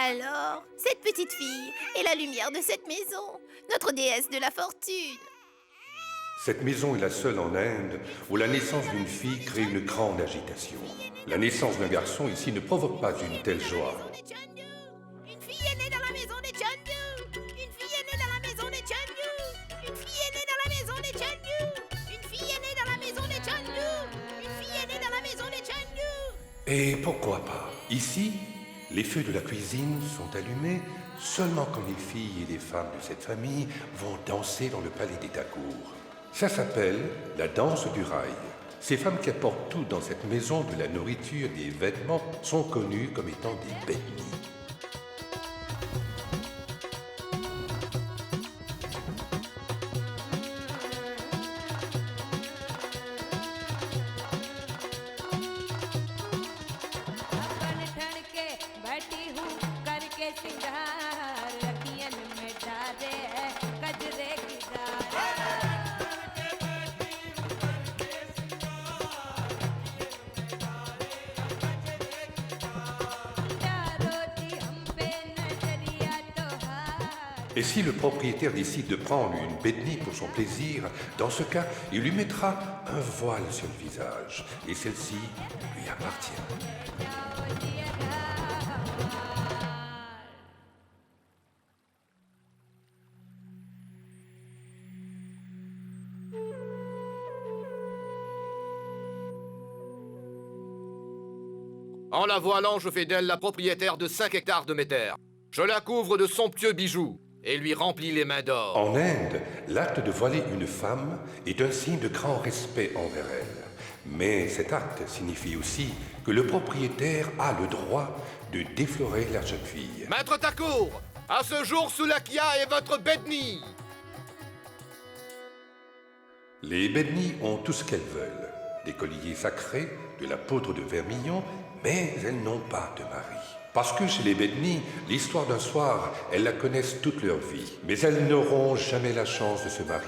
Alors, cette petite fille est la lumière de cette maison, notre déesse de la fortune. Cette maison est la seule en Inde où la naissance d'une fille crée une grande agitation. La naissance d'un garçon ici ne provoque pas une telle joie. Une fille est née dans la maison des Chandu. Une fille est née dans la maison des Chandu. Une fille est née dans la maison des Chandu. Une fille est née dans la maison des Chandu. Une fille est née dans la maison des Chandu. Et pourquoi pas? Ici, les feux de la cuisine sont allumés seulement quand les filles et les femmes de cette famille vont danser dans le palais des Thakur. Ça s'appelle la danse du rail. Ces femmes qui apportent tout dans cette maison, de la nourriture, des vêtements, sont connues comme étant des bednis. Et si le propriétaire décide de prendre une bednie pour son plaisir, dans ce cas, il lui mettra un voile sur le visage, et celle-ci lui appartient. En la voilant, je fais d'elle la propriétaire de 5 hectares de mes terres. Je la couvre de somptueux bijoux et lui remplis les mains d'or. En Inde, l'acte de voiler une femme est un signe de grand respect envers elle. Mais cet acte signifie aussi que le propriétaire a le droit de déflorer la jeune fille. Maître Thakur, à ce jour, Sulakia est votre bednie. Les bednis ont tout ce qu'elles veulent. Des colliers sacrés, de la poudre de vermillon, mais elles n'ont pas de mari. Parce que chez les bednis, l'histoire d'un soir, elles la connaissent toute leur vie. Mais elles n'auront jamais la chance de se marier.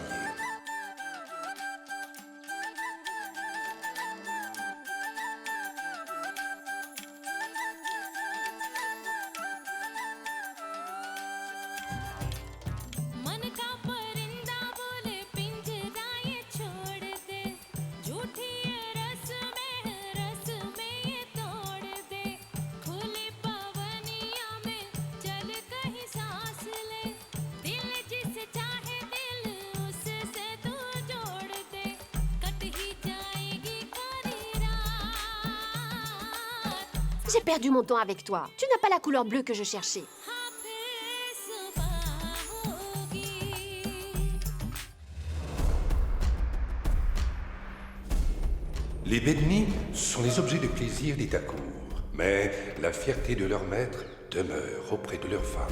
J'ai perdu mon temps avec toi. Tu n'as pas la couleur bleue que je cherchais. Les bednis sont les objets de plaisir des Thakur. Mais la fierté de leur maître demeure auprès de leur femme.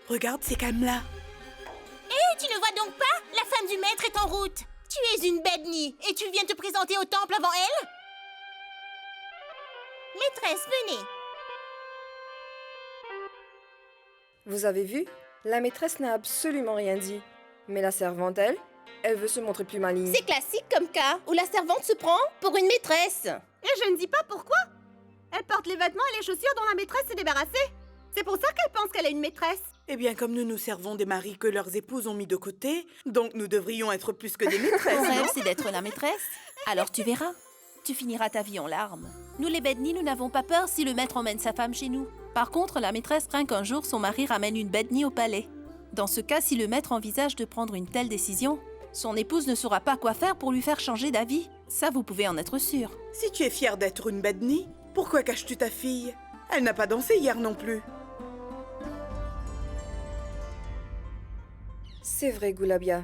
Regarde, c'est Kamla. Hé, tu ne vois donc pas? La femme du maître est en route. Tu es une bednie et tu viens te présenter au temple avant elle? Maîtresse, venez. Vous avez vu? La maîtresse n'a absolument rien dit. Mais la servante, elle veut se montrer plus maligne. C'est classique comme cas où la servante se prend pour une maîtresse. Et je ne dis pas pourquoi. Elle porte les vêtements et les chaussures dont la maîtresse s'est débarrassée. C'est pour ça qu'elle pense qu'elle a une maîtresse. Eh bien, comme nous nous servons des maris que leurs épouses ont mis de côté, donc nous devrions être plus que des maîtresses. Ton non? rêve, c'est d'être la maîtresse. Alors tu verras. Tu finiras ta vie en larmes. Nous les bednis, nous n'avons pas peur si le maître emmène sa femme chez nous. Par contre, la maîtresse craint qu'un jour son mari ramène une bednie au palais. Dans ce cas, si le maître envisage de prendre une telle décision, son épouse ne saura pas quoi faire pour lui faire changer d'avis. Ça, vous pouvez en être sûr. Si tu es fière d'être une bednie, pourquoi caches-tu ta fille? Elle n'a pas dansé hier non plus. C'est vrai, Gulabia.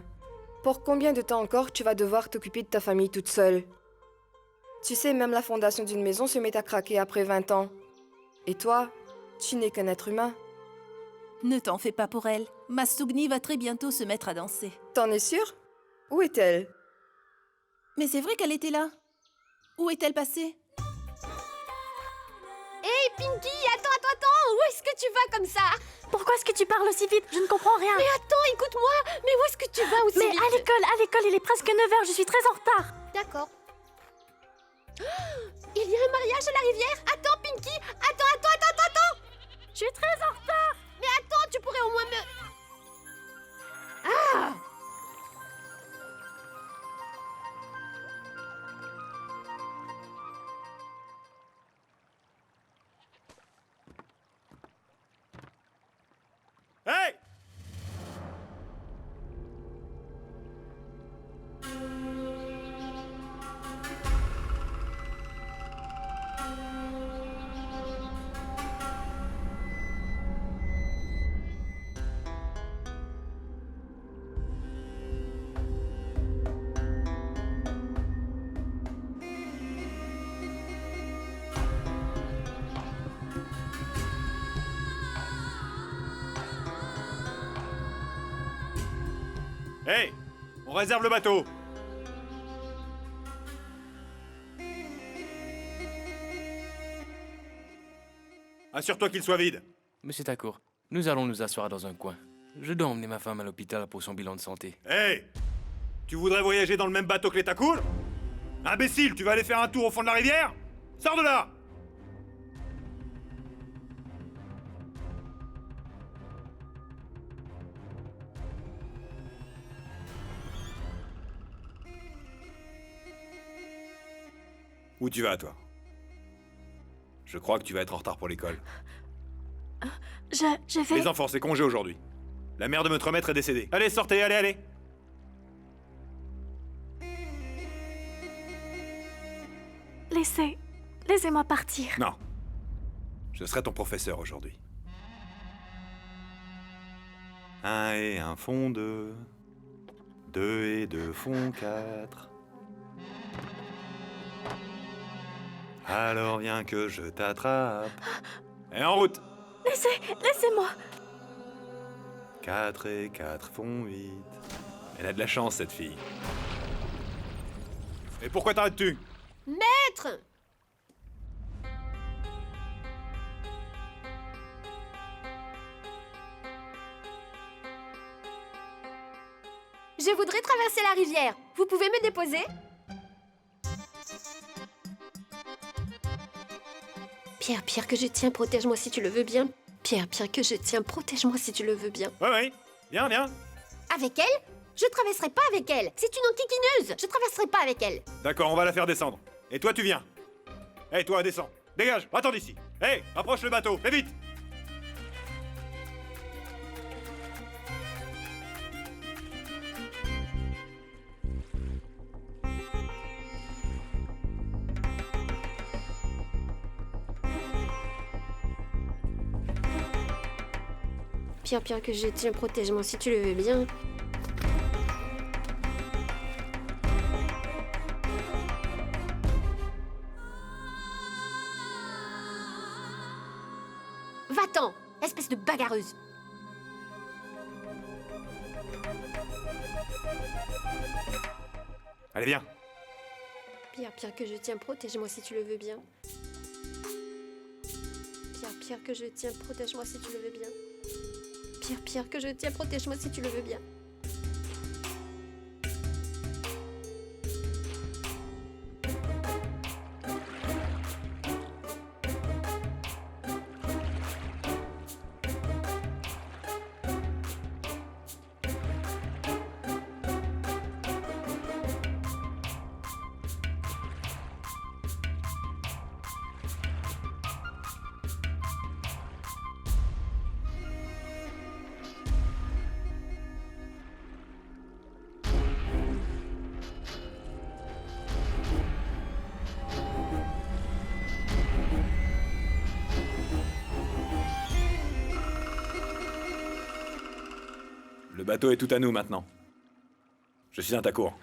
Pour combien de temps encore tu vas devoir t'occuper de ta famille toute seule? Tu sais, même la fondation d'une maison se met à craquer après 20 ans. Et toi, tu n'es qu'un être humain. Ne t'en fais pas pour elle. Massougni va très bientôt se mettre à danser. T'en es sûr? Où est-elle? Mais c'est vrai qu'elle était là. Où est-elle passée? Hey, Pinky, attends! Où est-ce que tu vas comme ça? Pourquoi est-ce que tu parles aussi vite? Je ne comprends rien. Mais attends, écoute-moi! Mais où est-ce que tu vas aussi Mais vite? à l'école, il est presque 9h, je suis très en retard. D'accord. Il y a un mariage à la rivière? Attends, Pinky! Attends! Je suis très en retard. Mais attends, tu pourrais au moins me... Ah! Hey! Hey! On réserve le bateau! Assure-toi qu'il soit vide. Monsieur Takour, nous allons nous asseoir dans un coin. Je dois emmener ma femme à l'hôpital pour son bilan de santé. Hey! Tu voudrais voyager dans le même bateau que les Takour? Imbécile, tu vas aller faire un tour au fond de la rivière? Sors de là! Où tu vas, toi? Je crois que tu vas être en retard pour l'école. Je vais... Les enfants, c'est congé aujourd'hui. La mère de notre maître est décédée. Allez, sortez, allez! Laissez-moi partir. Non. Je serai ton professeur aujourd'hui. 1 et 1 font 2. 2 et 2 font 4. Alors viens que je t'attrape. Et en route! Laissez-moi. 4 et 4 font 8. Elle a de la chance, cette fille. Et pourquoi t'arrêtes-tu? Maître! Je voudrais traverser la rivière. Vous pouvez me déposer? Pierre, que je tiens, protège-moi si tu le veux bien. Pierre, que je tiens, protège-moi si tu le veux bien. Ouais. Viens. Avec elle? Je traverserai pas avec elle. C'est une enquiquineuse. Je traverserai pas avec elle. D'accord, on va la faire descendre. Et toi, tu viens. Hé, toi, descends. Dégage, attends d'ici. Hé, approche le bateau, fais vite. Pierre, que je tiens, protège-moi si tu le veux bien. Va-t'en, espèce de bagarreuse. Allez, viens. Pierre, que je tiens, protège-moi si tu le veux bien. Pierre, que je tiens, protège-moi si tu le veux bien. Pierre, que je tiens, protège-moi si tu le veux bien. Le bateau est tout à nous maintenant. Je suis un Takour.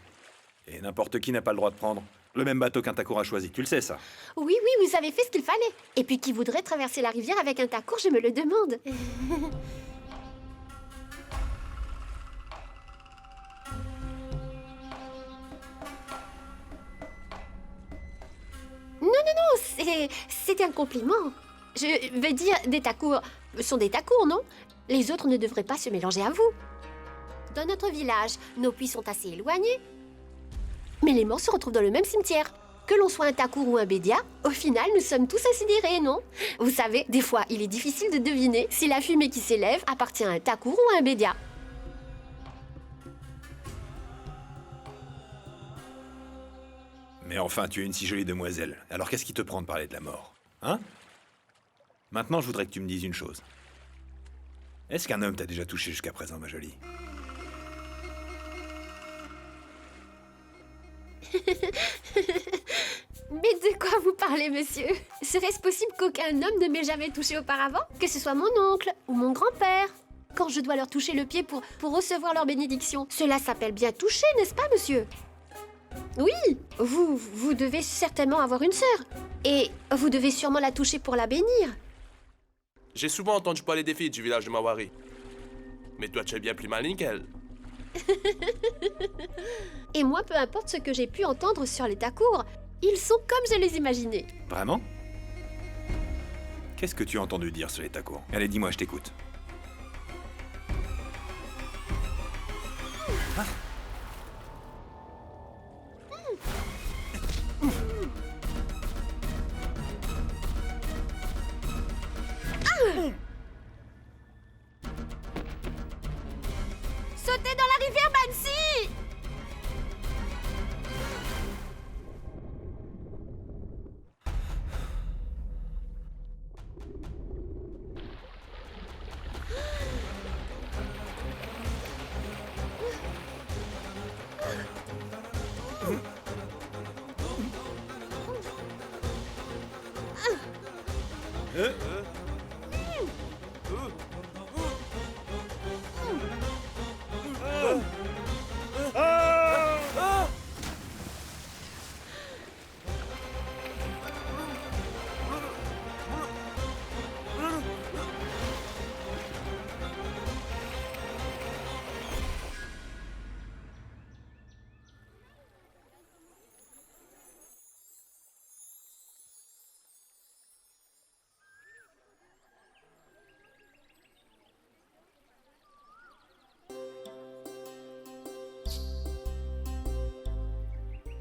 Et n'importe qui n'a pas le droit de prendre le même bateau qu'un Takour a choisi. Tu le sais, ça. Oui, oui, vous avez fait ce qu'il fallait. Et puis qui voudrait traverser la rivière avec un takour, je me le demande. Non, non, non, c'était un compliment. Je veux dire, des takours sont des takours, non? Les autres ne devraient pas se mélanger à vous. Dans notre village, nos puits sont assez éloignés. Mais les morts se retrouvent dans le même cimetière. Que l'on soit un takour ou un bédia, au final, nous sommes tous incinérés, non? Vous savez, des fois, il est difficile de deviner si la fumée qui s'élève appartient à un takour ou à un bédia. Mais enfin, tu es une si jolie demoiselle. Alors qu'est-ce qui te prend de parler de la mort? Hein? Maintenant, je voudrais que tu me dises une chose. Est-ce qu'un homme t'a déjà touché jusqu'à présent, ma jolie? Mais de quoi vous parlez, monsieur? Serait-ce possible qu'aucun homme ne m'ait jamais touché auparavant? Que ce soit mon oncle ou mon grand-père? Quand je dois leur toucher le pied pour recevoir leur bénédiction, cela s'appelle bien toucher, n'est-ce pas, monsieur? Oui, vous devez certainement avoir une sœur. Et vous devez sûrement la toucher pour la bénir. J'ai souvent entendu parler des filles du village de Mawari. Mais toi, tu es bien plus maligne qu'elle. Et moi, peu importe ce que j'ai pu entendre sur les takours, ils sont comme je les imaginais. Vraiment? Qu'est-ce que tu as entendu dire sur les Takours? Allez, dis-moi, je t'écoute. Hein? Sautez dans la rivière Bansi!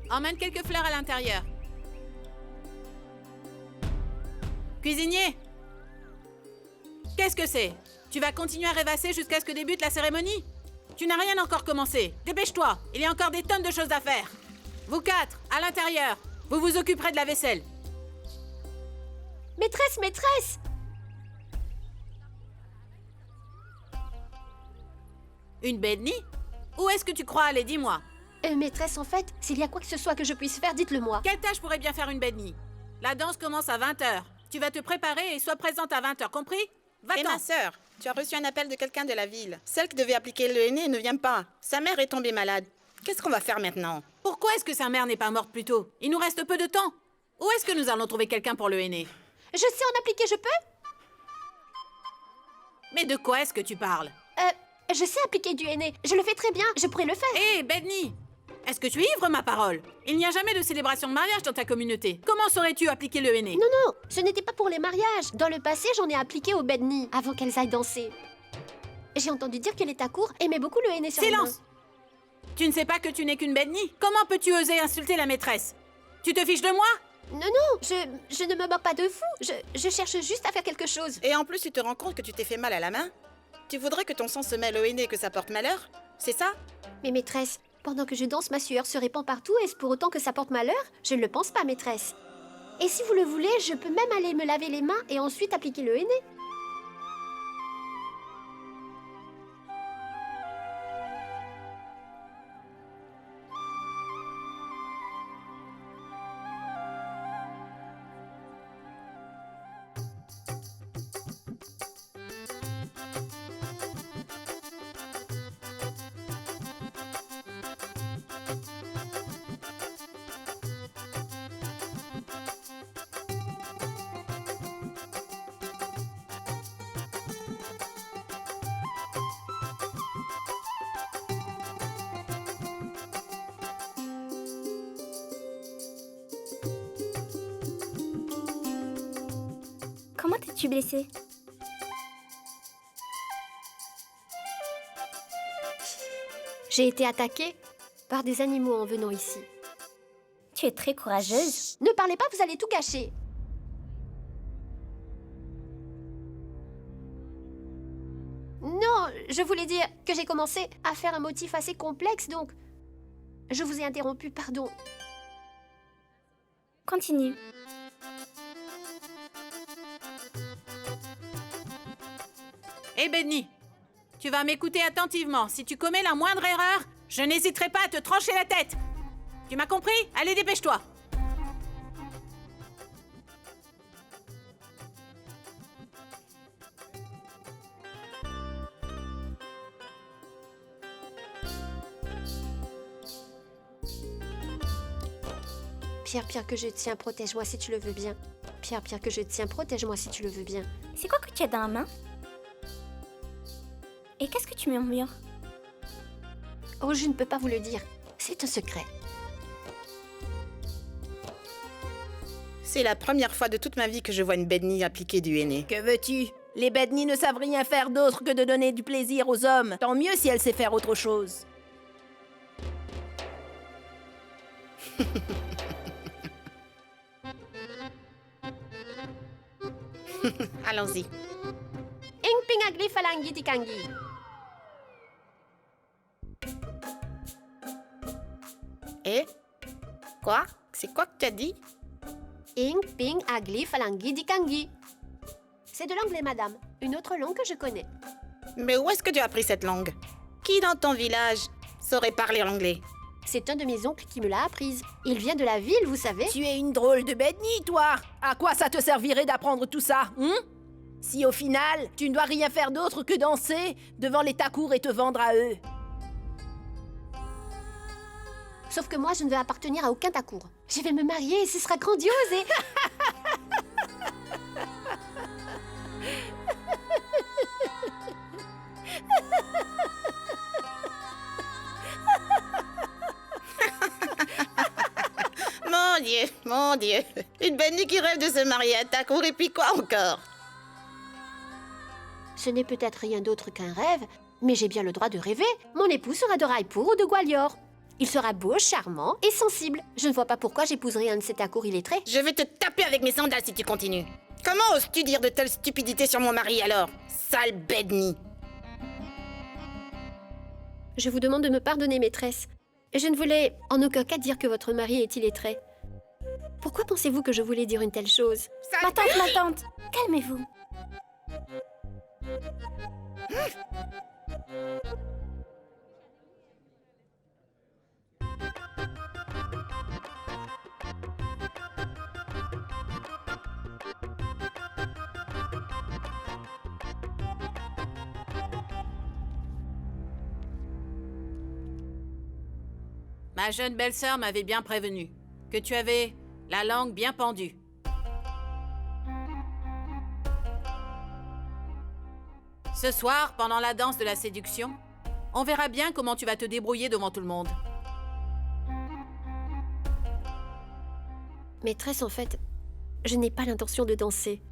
Emmène quelques fleurs à l'intérieur. Cuisinier! Qu'est-ce que c'est? Tu vas continuer à rêvasser jusqu'à ce que débute la cérémonie? Tu n'as rien encore commencé. Dépêche-toi, il y a encore des tonnes de choses à faire. Vous quatre, à l'intérieur, vous vous occuperez de la vaisselle. Maîtresse, maîtresse! Une bednie? Où est-ce que tu crois aller, dis-moi? Maîtresse, en fait, s'il y a quoi que ce soit que je puisse faire, dites-le-moi. Quelle tâche pourrait bien faire une bednie? La danse commence à 20h. Tu vas te préparer et sois présente à 20h, compris? Va-t'en. Et ma sœur, tu as reçu un appel de quelqu'un de la ville. Celle qui devait appliquer le henné ne vient pas. Sa mère est tombée malade. Qu'est-ce qu'on va faire maintenant? Pourquoi est-ce que sa mère n'est pas morte plus tôt? Il nous reste peu de temps. Où est-ce que nous allons trouver quelqu'un pour le henné? Je sais en appliquer, je peux? Mais de quoi est-ce que tu parles? Je sais appliquer du henné. Je le fais très bien, je pourrais le faire. Hé, Bedni! Est-ce que tu es ivre, ma parole? Il n'y a jamais de célébration de mariage dans ta communauté. Comment saurais-tu appliquer le henné? Non, non, ce n'était pas pour les mariages. Dans le passé, j'en ai appliqué aux bednis avant qu'elles aillent danser. J'ai entendu dire que les takours aimaient beaucoup le henné sur les mains. Silence! Tu ne sais pas que tu n'es qu'une bednie? Comment peux-tu oser insulter la maîtresse? Tu te fiches de moi? Non, non, je ne me moque pas de vous. Je cherche juste à faire quelque chose. Et en plus, tu te rends compte que tu t'es fait mal à la main? Tu voudrais que ton sang se mêle au henné et que ça porte malheur? C'est ça? Mais maîtresse, pendant que je danse, ma sueur se répand partout. Est-ce pour autant que ça porte malheur? Je ne le pense pas, maîtresse. Et si vous le voulez, je peux même aller me laver les mains et ensuite appliquer le henné. es-tu blessée? J'ai été attaquée par des animaux en venant ici. Tu es très courageuse. Ne parlez pas, vous allez tout gâcher. Non, je voulais dire que j'ai commencé à faire un motif assez complexe, donc je vous ai interrompu, pardon. Continue. Hé Benny, tu vas m'écouter attentivement. Si tu commets la moindre erreur, je n'hésiterai pas à te trancher la tête. Tu m'as compris? Allez, dépêche-toi. Pierre, Pierre, que je tiens, protège-moi si tu le veux bien. Pierre, Pierre, que je tiens, protège-moi si tu le veux bien. C'est quoi que tu as dans la main? Et qu'est-ce que tu murmures? Oh, je ne peux pas vous le dire. C'est un secret. C'est la première fois de toute ma vie que je vois une Bedni appliquer du henné. Que veux-tu? Les Bedni ne savent rien faire d'autre que de donner du plaisir aux hommes. Tant mieux si elle sait faire autre chose. Allons-y. Ing ping agli falangi dikangi. Eh? Quoi? C'est quoi que tu as dit? Ing ping agli falangi dikangi. C'est de l'anglais, madame. Une autre langue que je connais. Mais où est-ce que tu as appris cette langue? Qui dans ton village saurait parler l'anglais? C'est un de mes oncles qui me l'a apprise. Il vient de la ville, vous savez. Tu es une drôle de Bedni, toi. À quoi ça te servirait d'apprendre tout ça, Si au final, tu ne dois rien faire d'autre que danser devant les takours et te vendre à eux. Sauf que moi, je ne vais appartenir à aucun takour. Je vais me marier et ce sera grandiose et... Mon Dieu. Une Bedni qui rêve de se marier à takour et puis quoi encore? Ce n'est peut-être rien d'autre qu'un rêve, mais j'ai bien le droit de rêver. Mon époux sera de Raipur ou de Gwalior. Il sera beau, charmant et sensible. Je ne vois pas pourquoi j'épouserai un de ces takours illettrés. Je vais te taper avec mes sandales si tu continues. Comment oses-tu dire de telles stupidités sur mon mari alors? Sale Bedni. Je vous demande de me pardonner, maîtresse. Je ne voulais en aucun cas dire que votre mari est illettré. Pourquoi pensez-vous que je voulais dire une telle chose? Ma tante, calmez-vous. Ma jeune belle-sœur m'avait bien prévenu que tu avais la langue bien pendue. Ce soir, pendant la danse de la séduction, on verra bien comment tu vas te débrouiller devant tout le monde. Maîtresse, en fait, je n'ai pas l'intention de danser.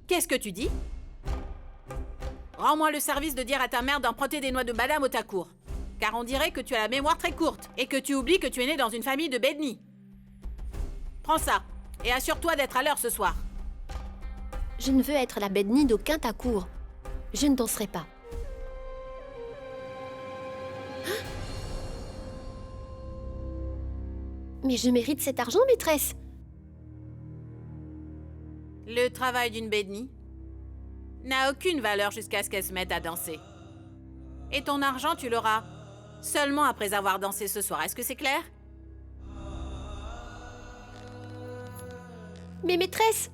Qu'est-ce que tu dis? Rends-moi le service de dire à ta mère d'emprunter des noix de madame au takour. Car on dirait que tu as la mémoire très courte et que tu oublies que tu es né dans une famille de Bedni. Prends ça et assure-toi d'être à l'heure ce soir. Je ne veux être la Bedni d'aucun takour. Je ne danserai pas. Mais je mérite cet argent, maîtresse. Le travail d'une Bedni n'a aucune valeur jusqu'à ce qu'elle se mette à danser. Et ton argent, tu l'auras seulement après avoir dansé ce soir. Est-ce que c'est clair? Mais maîtresse!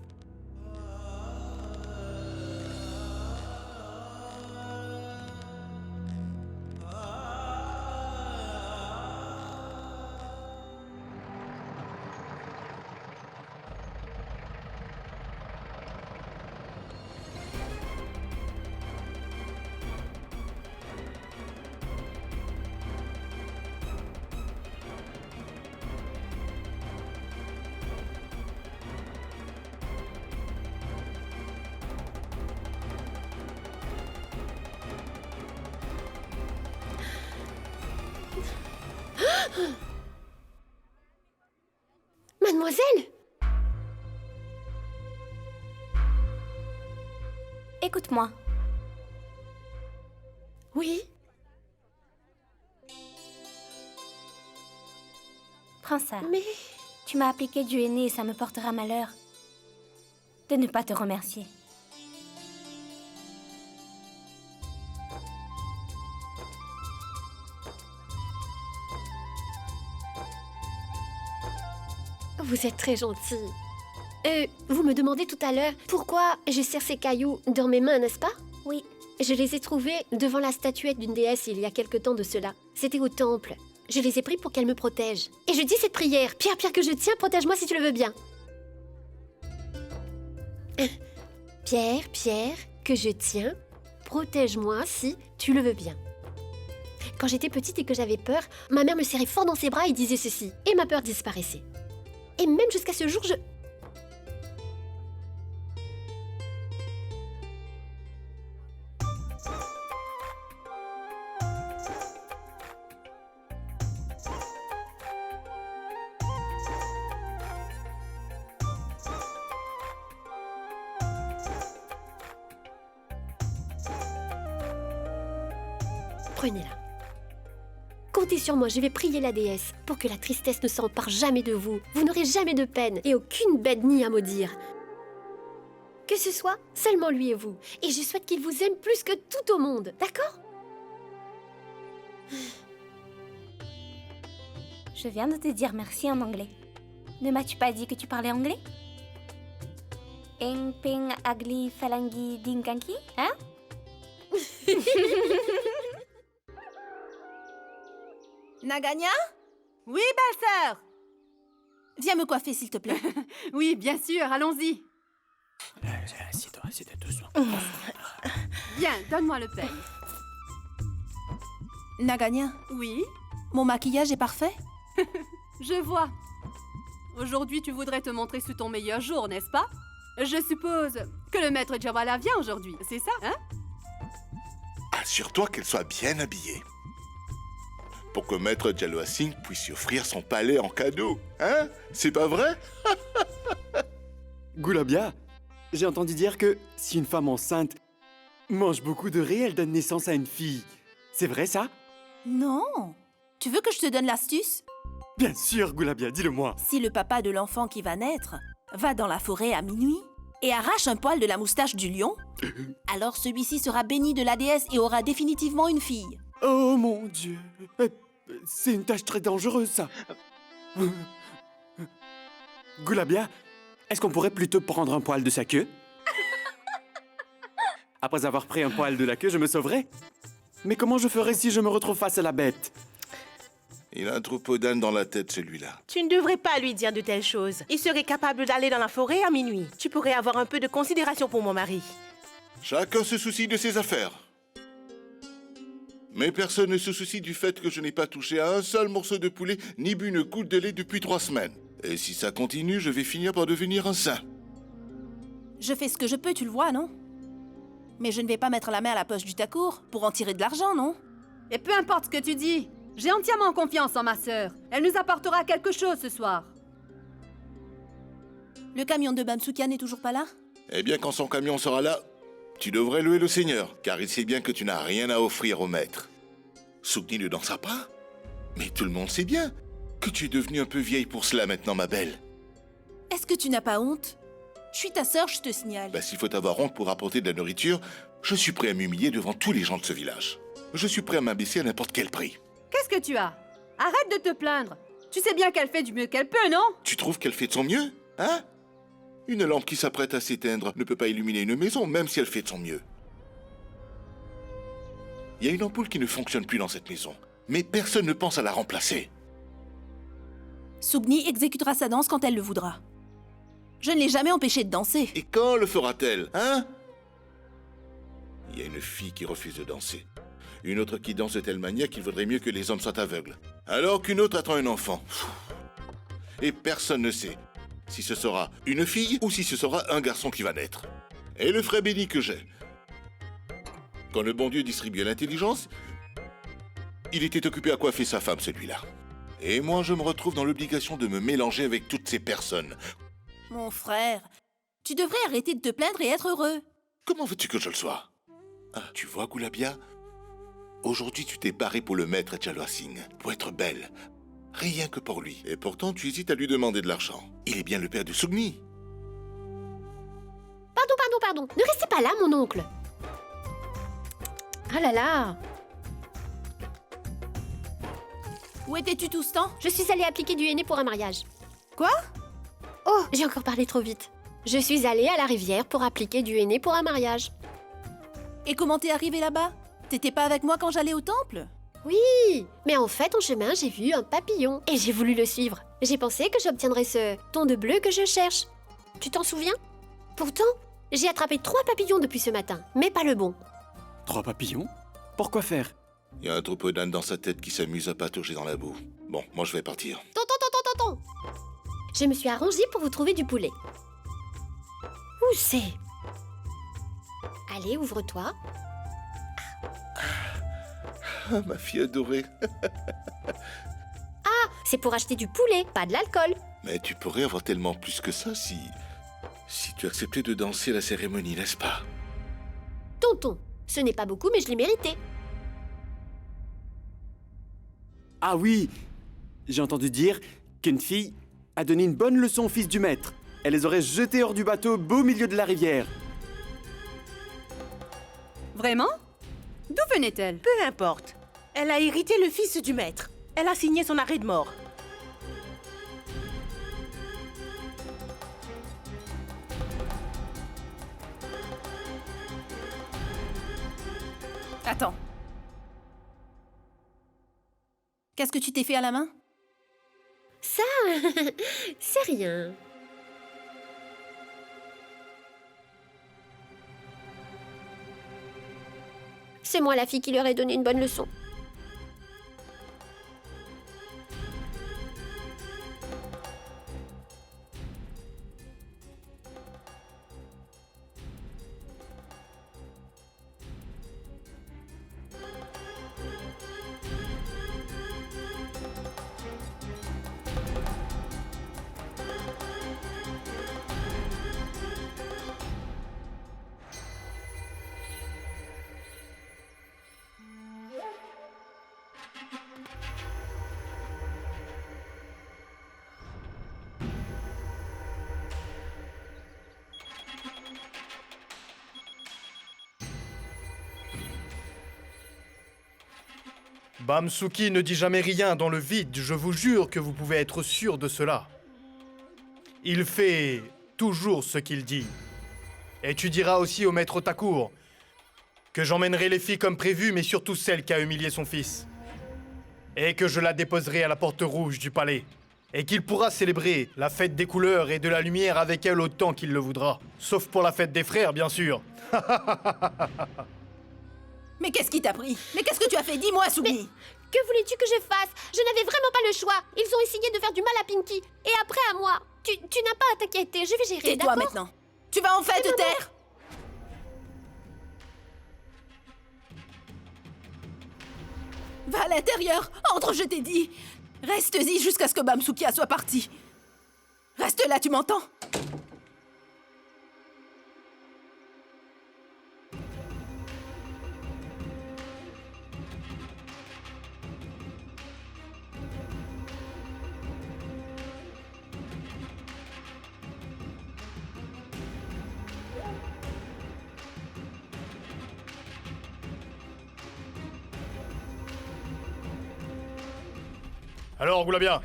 Mademoiselle? Écoute-moi. Oui? Prends ça. Mais... Tu m'as appliqué Dieu aîné et ça me portera malheur de ne pas te remercier. Vous êtes très gentil. Vous me demandez tout à l'heure pourquoi je serre ces cailloux dans mes mains, n'est-ce pas? Oui. Je les ai trouvés devant la statuette d'une déesse il y a quelque temps de cela. C'était au temple. Je les ai pris pour qu'elle me protège. Et je dis cette prière. Pierre, Pierre que je tiens, protège-moi si tu le veux bien. Pierre, Pierre que je tiens, protège-moi si tu le veux bien. Quand j'étais petite et que j'avais peur, ma mère me serrait fort dans ses bras et disait ceci. Et ma peur disparaissait. Et même jusqu'à ce jour, Prenez-la. Comptez sur moi, je vais prier la déesse pour que la tristesse ne s'empare jamais de vous. Vous n'aurez jamais de peine et aucune Bedni à maudire. Que ce soit seulement lui et vous. Et je souhaite qu'il vous aime plus que tout au monde, d'accord? Je viens de te dire merci en anglais. Ne m'as-tu pas dit que tu parlais anglais? Eng, ping, agli, falangi, dinkanki, hein? Naganya? Oui, belle-sœur. Viens me coiffer, s'il te plaît. Oui, bien sûr, allons-y. Assieds-toi doucement. Bien, donne-moi le peigne. Naganya? Oui? Mon maquillage est parfait? Je vois. Aujourd'hui, tu voudrais te montrer sous ton meilleur jour, n'est-ce pas? Je suppose que le maître Jawala vient aujourd'hui, c'est ça, hein? Assure-toi qu'elle soit bien habillée. Pour que maître Jalwa Singh puisse lui offrir son palais en cadeau. Hein? C'est pas vrai? Gulabia, j'ai entendu dire que si une femme enceinte mange beaucoup de riz, elle donne naissance à une fille. C'est vrai ça? Non. Tu veux que je te donne l'astuce? Bien sûr, Gulabia, dis-le-moi. Si le papa de l'enfant qui va naître va dans la forêt à minuit et arrache un poil de la moustache du lion, alors celui-ci sera béni de la déesse et aura définitivement une fille. Oh mon Dieu! C'est une tâche très dangereuse, ça. Gulabia, est-ce qu'on pourrait plutôt prendre un poil de sa queue? Après avoir pris un poil de la queue, je me sauverai. Mais comment je ferais si je me retrouve face à la bête? Il a un troupeau d'ânes dans la tête, celui-là. Tu ne devrais pas lui dire de telles choses. Il serait capable d'aller dans la forêt à minuit. Tu pourrais avoir un peu de considération pour mon mari. Chacun se soucie de ses affaires. Mais personne ne se soucie du fait que je n'ai pas touché à un seul morceau de poulet ni bu une goutte de lait depuis 3 semaines. Et si ça continue, je vais finir par devenir un saint. Je fais ce que je peux, tu le vois, non? Mais je ne vais pas mettre la main à la poche du Takour pour en tirer de l'argent, non? Et peu importe ce que tu dis, j'ai entièrement confiance en ma sœur. Elle nous apportera quelque chose ce soir. Le camion de Bamsoukian n'est toujours pas là? Eh bien, quand son camion sera là, tu devrais louer le Seigneur, car il sait bien que tu n'as rien à offrir au maître. Soukni ne dansera pas? Mais tout le monde sait bien que tu es devenue un peu vieille pour cela maintenant, ma belle. Est-ce que tu n'as pas honte? Je suis ta sœur, je te signale. Bah, s'il faut avoir honte pour apporter de la nourriture, je suis prêt à m'humilier devant tous les gens de ce village. Je suis prêt à m'abaisser à n'importe quel prix. Qu'est-ce que tu as? Arrête de te plaindre. Tu sais bien qu'elle fait du mieux qu'elle peut, non? Tu trouves qu'elle fait de son mieux? Hein? Une lampe qui s'apprête à s'éteindre ne peut pas illuminer une maison, même si elle fait de son mieux. Il y a une ampoule qui ne fonctionne plus dans cette maison, mais personne ne pense à la remplacer. Sougni exécutera sa danse quand elle le voudra. Je ne l'ai jamais empêchée de danser. Et quand le fera-t-elle, hein? Il y a une fille qui refuse de danser. Une autre qui danse de telle manière qu'il vaudrait mieux que les hommes soient aveugles. Alors qu'une autre attend un enfant. Et personne ne sait si ce sera une fille ou si ce sera un garçon qui va naître. Et le frère béni que j'ai. Quand le bon Dieu distribuait l'intelligence, il était occupé à coiffer sa femme, celui-là. Et moi, je me retrouve dans l'obligation de me mélanger avec toutes ces personnes. Mon frère, tu devrais arrêter de te plaindre et être heureux. Comment veux-tu que je le sois? Ah, tu vois, Goulabia? Aujourd'hui, tu t'es barré pour le maître Jaloa Singh, pour être belle. Rien que pour lui. Et pourtant, tu hésites à lui demander de l'argent. Il est bien le père de Sugni. Pardon. Ne restez pas là, mon oncle. Ah là là. Où étais-tu tout ce temps? Je suis allée appliquer du henné pour un mariage. Quoi? Oh, j'ai encore parlé trop vite. Je suis allée à la rivière pour appliquer du henné pour un mariage. Et comment t'es arrivée là-bas? T'étais pas avec moi quand j'allais au temple? Oui, mais en fait, en chemin, j'ai vu un papillon et j'ai voulu le suivre. J'ai pensé que j'obtiendrais ce ton de bleu que je cherche. Tu t'en souviens? Pourtant, j'ai attrapé 3 papillons depuis ce matin, mais pas le bon. 3 papillons? Pourquoi faire? Il y a un troupeau d'ânes dans sa tête qui s'amuse à patauger dans la boue. Bon, moi je vais partir. Tonton. Je me suis arrangée pour vous trouver du poulet. Où c'est? Allez, ouvre-toi. Ah, ma fille adorée. Ah, c'est pour acheter du poulet, pas de l'alcool. Mais tu pourrais avoir tellement plus que ça si tu acceptais de danser la cérémonie, n'est-ce pas? Tonton, ce n'est pas beaucoup, mais je l'ai mérité. Ah oui, j'ai entendu dire qu'une fille a donné une bonne leçon au fils du maître. Elle les aurait jetés hors du bateau, beau milieu de la rivière. Vraiment? D'où venait-elle? Peu importe. Elle a hérité le fils du maître. Elle a signé son arrêt de mort. Attends. Qu'est-ce que tu t'es fait à la main? Ça, c'est rien. C'est moi la fille qui leur ai donné une bonne leçon. Bamsuki ne dit jamais rien dans le vide, je vous jure que vous pouvez être sûr de cela. Il fait toujours ce qu'il dit. Et tu diras aussi au maître Otacour que j'emmènerai les filles comme prévu, mais surtout celle qui a humilié son fils. Et que je la déposerai à la porte rouge du palais. Et qu'il pourra célébrer la fête des couleurs et de la lumière avec elle autant qu'il le voudra. Sauf pour la fête des frères, bien sûr. Mais qu'est-ce qui t'a pris? Mais qu'est-ce que tu as fait? Dis-moi, Soumi. Que voulais-tu que je fasse? Je n'avais vraiment pas le choix. Ils ont essayé de faire du mal à Pinky. Et après à moi. Tu n'as pas à t'inquiéter, je vais gérer, Tais-toi d'accord? maintenant. Tu vas enfin te taire? Va à l'intérieur. Entre, je t'ai dit. Reste-y jusqu'à ce que Bamsukia soit parti. Reste là, tu m'entends? Alors, Goulabia,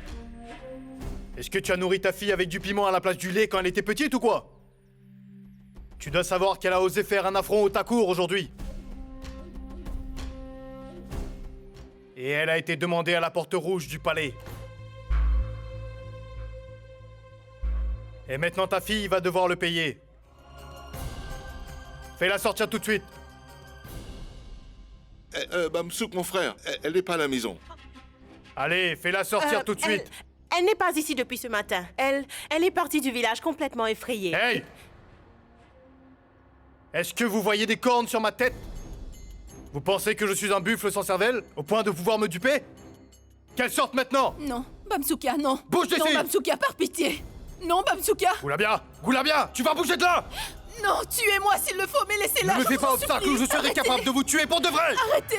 est-ce que tu as nourri ta fille avec du piment à la place du lait quand elle était petite ou quoi? Tu dois savoir qu'elle a osé faire un affront au Otacour aujourd'hui. Et elle a été demandée à la porte rouge du palais. Et maintenant ta fille va devoir le payer. Fais-la sortir tout de suite. Bamsouk, mon frère, elle n'est pas à la maison. Allez, fais-la sortir tout de suite. Elle n'est pas ici depuis ce matin. Elle est partie du village complètement effrayée. Hey! Est-ce que vous voyez des cornes sur ma tête? Vous pensez que je suis un buffle sans cervelle, au point de pouvoir me duper? Qu'elle sorte maintenant! Non, Bamsoukia, non. Bouge d'ici! Non, Bamsoukia, par pitié. Non, Bamsoukia. Goulabia, tu vas bouger de là! Non, tuez-moi s'il le faut, mais laissez-la. Ne me je fais vous pas en obstacle supplie. ou je serai Arrêtez. capable de vous tuer pour de vrai! Arrêtez.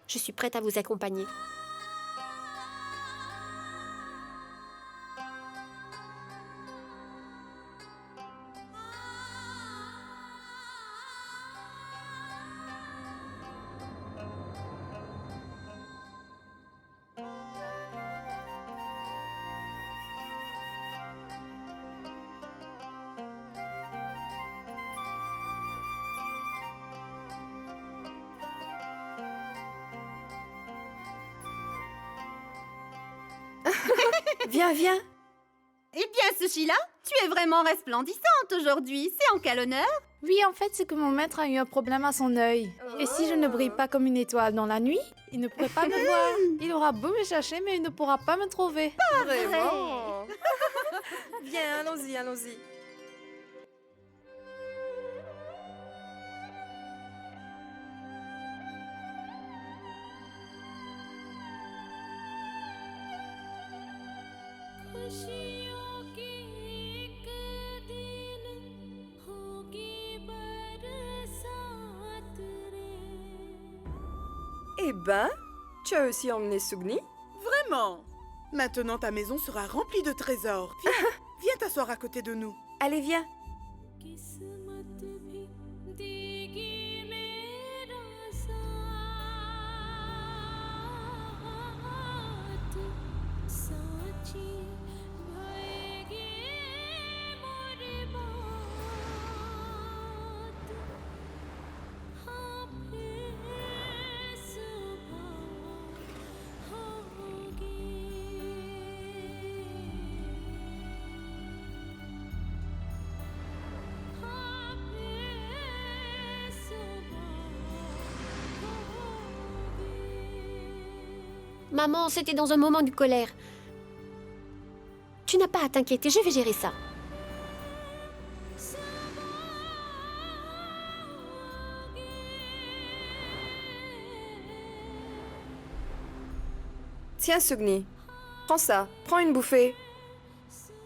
Je suis prête à vous accompagner. Viens, viens. Eh bien, Sushila, tu es vraiment resplendissante aujourd'hui. C'est en quel honneur? Oui, en fait, c'est que mon maître a eu un problème à son œil. Et si je ne brille pas comme une étoile dans la nuit, il ne pourrait pas me voir. Il aura beau me chercher, mais il ne pourra pas me trouver. Vraiment. Viens, allons-y, allons-y. Eh ben, tu as aussi emmené Sugni? Vraiment? Maintenant, ta maison sera remplie de trésors. Viens, viens t'asseoir à côté de nous. Allez, viens. Maman, c'était dans un moment de colère. Tu n'as pas à t'inquiéter, je vais gérer ça. Tiens, Sugni. Prends ça, prends une bouffée.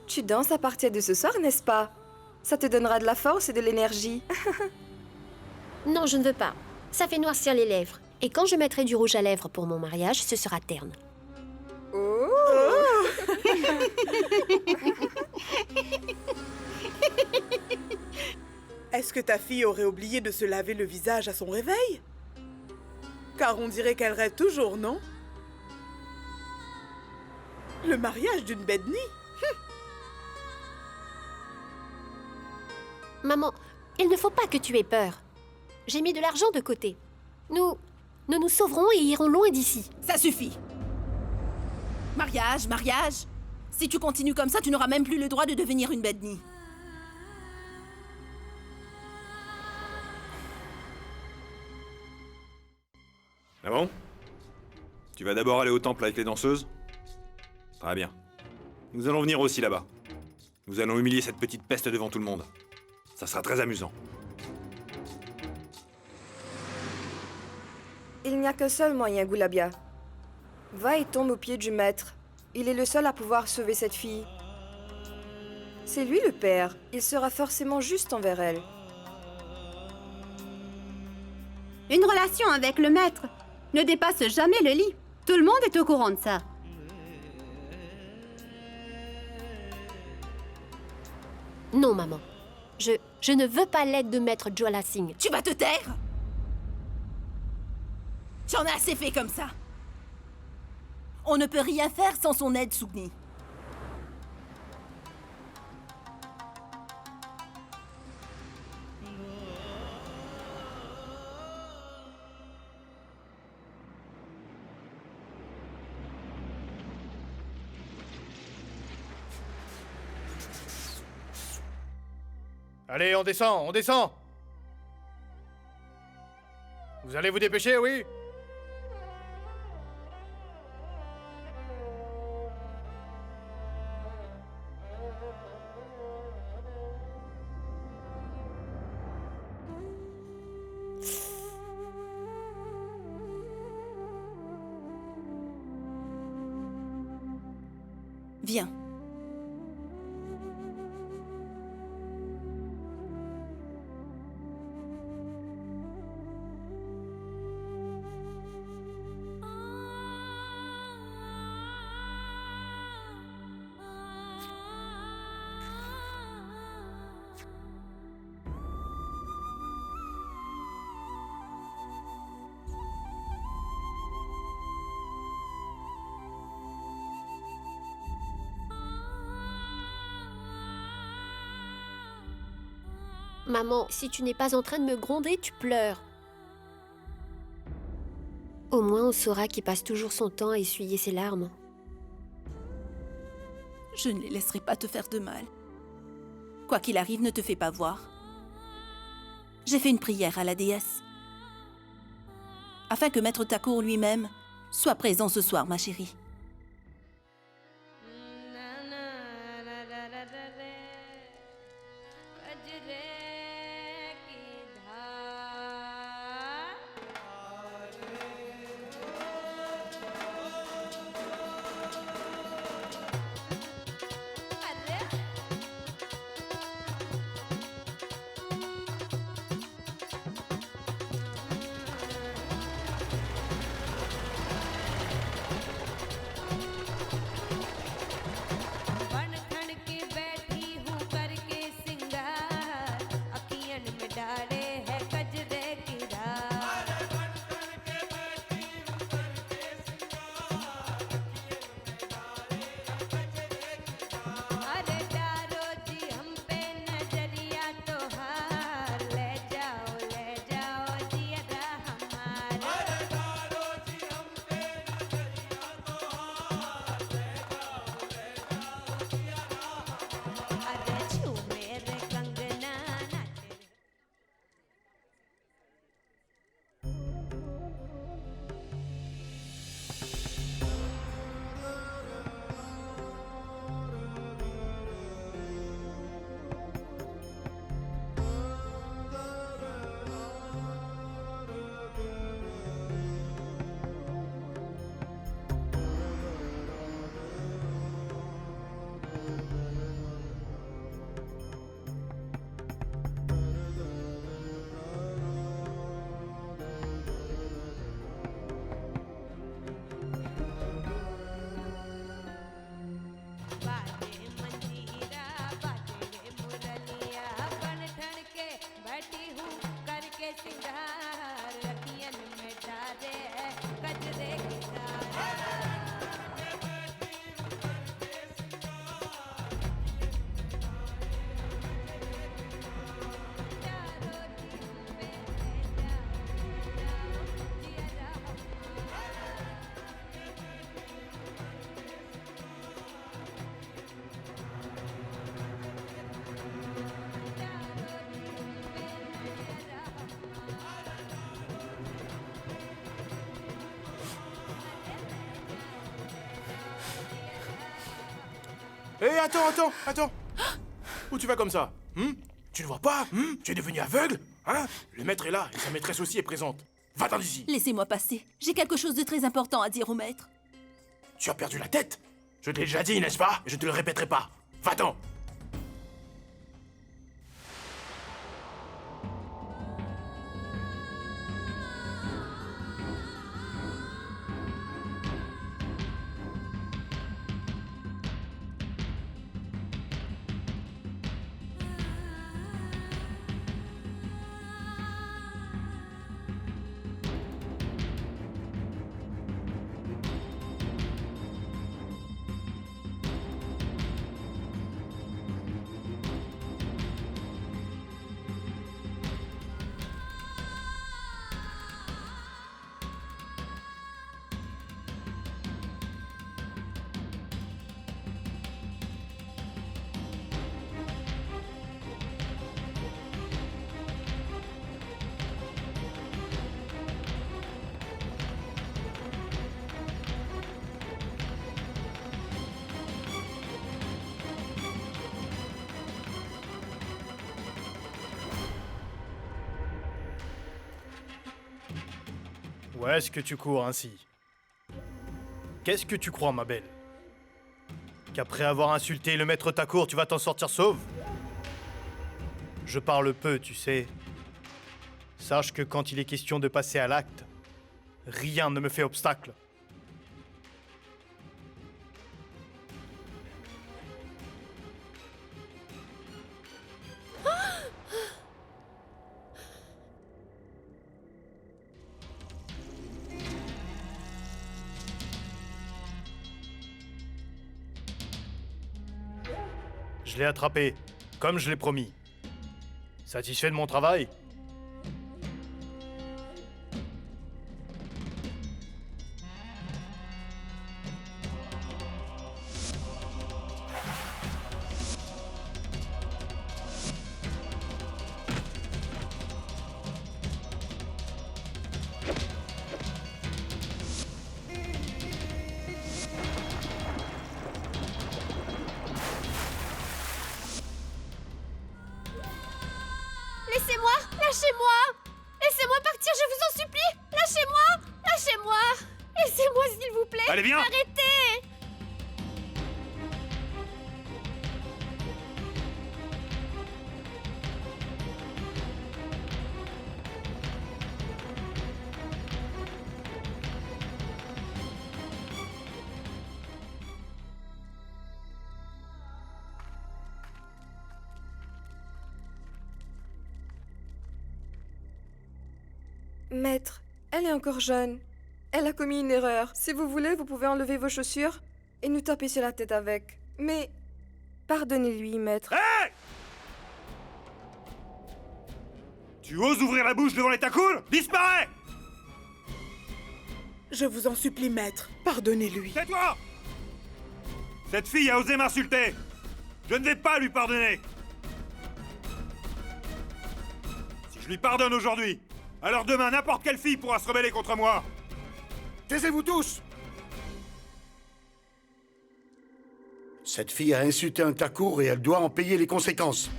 Tu danses à partir de ce soir, n'est-ce pas? Ça te donnera de la force et de l'énergie. Non, je ne veux pas. Ça fait noircir les lèvres. Et quand je mettrai du rouge à lèvres pour mon mariage, ce sera terne. Oh. Est-ce que ta fille aurait oublié de se laver le visage à son réveil? Car on dirait qu'elle rêve toujours, non? Le mariage d'une Bedni? Maman, il ne faut pas que tu aies peur. J'ai mis de l'argent de côté. Nous nous sauverons et irons loin d'ici. Ça suffit. Mariage, mariage. Si tu continues comme ça, tu n'auras même plus le droit de devenir une Bedni. Ah bon? Tu vas d'abord aller au temple avec les danseuses? Très bien. Nous allons venir aussi là-bas. Nous allons humilier cette petite peste devant tout le monde. Ça sera très amusant. Il n'y a qu'un seul moyen, Goulabia. Va et tombe aux pieds du maître. Il est le seul à pouvoir sauver cette fille. C'est lui le père. Il sera forcément juste envers elle. Une relation avec le maître ne dépasse jamais le lit. Tout le monde est au courant de ça. Non, maman. Je ne veux pas l'aide de maître Jwala Singh. Tu vas te taire? J'en ai assez fait comme ça. On ne peut rien faire sans son aide, Sugni. Allez, on descend, on descend! Vous allez vous dépêcher, oui? Viens. Maman, si tu n'es pas en train de me gronder, tu pleures. Au moins, on saura qu'il passe toujours son temps à essuyer ses larmes. Je ne les laisserai pas te faire de mal. Quoi qu'il arrive, ne te fais pas voir. J'ai fait une prière à la déesse. Afin que Maître Thakur lui-même soit présent ce soir, ma chérie. Hé, attends. Où tu vas comme ça? Tu ne vois pas? Tu es devenu aveugle? Hein? Le maître est là et sa maîtresse aussi est présente. Va-t'en d'ici. Laissez-moi passer. J'ai quelque chose de très important à dire au maître. Tu as perdu la tête? Je te l'ai déjà dit, n'est-ce pas? Et je te le répéterai pas. Va-t'en. Où est-ce que tu cours ainsi? Qu'est-ce que tu crois, ma belle? qu'après avoir insulté le maître Takour, tu vas t'en sortir sauve? Je parle peu, tu sais. Sache que quand il est question de passer à l'acte, rien ne me fait obstacle. Je l'ai attrapé, comme je l'ai promis. Satisfait de mon travail? Laissez-moi! Lâchez-moi! Laissez-moi partir, je vous en supplie! Lâchez-moi! Lâchez-moi! Laissez-moi, s'il vous plaît! Allez, viens! Arrêtez! Maître, elle est encore jeune. Elle a commis une erreur. Si vous voulez, vous pouvez enlever vos chaussures et nous taper sur la tête avec. Mais pardonnez-lui, maître. Hé! Tu oses ouvrir la bouche devant les Takour? Disparais! Je vous en supplie, maître. Pardonnez-lui. Tais-toi! Cette fille a osé m'insulter. Je ne vais pas lui pardonner. Si je lui pardonne aujourd'hui, alors demain, n'importe quelle fille pourra se rebeller contre moi. Taisez-vous tous! Cette fille a insulté un Takour et elle doit en payer les conséquences.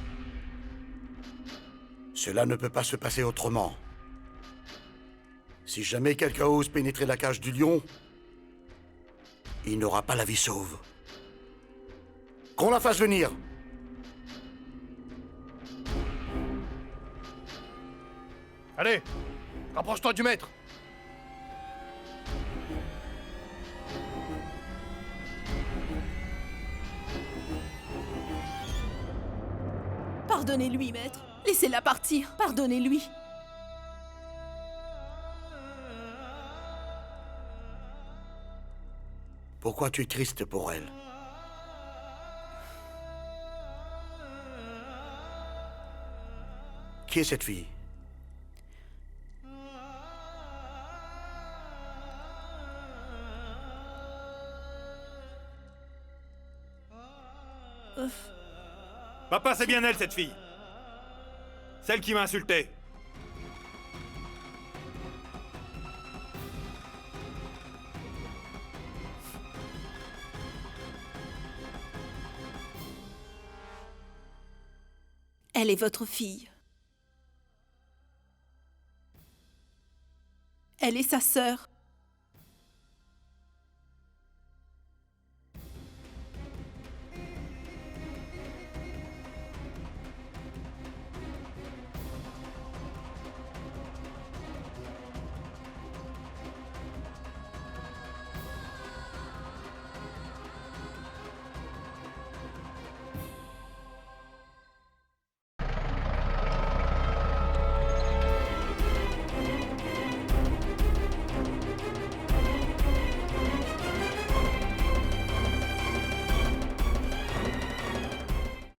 Cela ne peut pas se passer autrement. Si jamais quelqu'un ose pénétrer la cage du lion, il n'aura pas la vie sauve. Qu'on la fasse venir! Allez, rapproche-toi du maître. Pardonnez-lui, maître. Laissez-la partir. Pardonnez-lui. Pourquoi tu es triste pour elle? Qui est cette fille? Papa, c'est bien elle, cette fille. Celle qui m'a insulté. Elle est votre fille. Elle est sa sœur.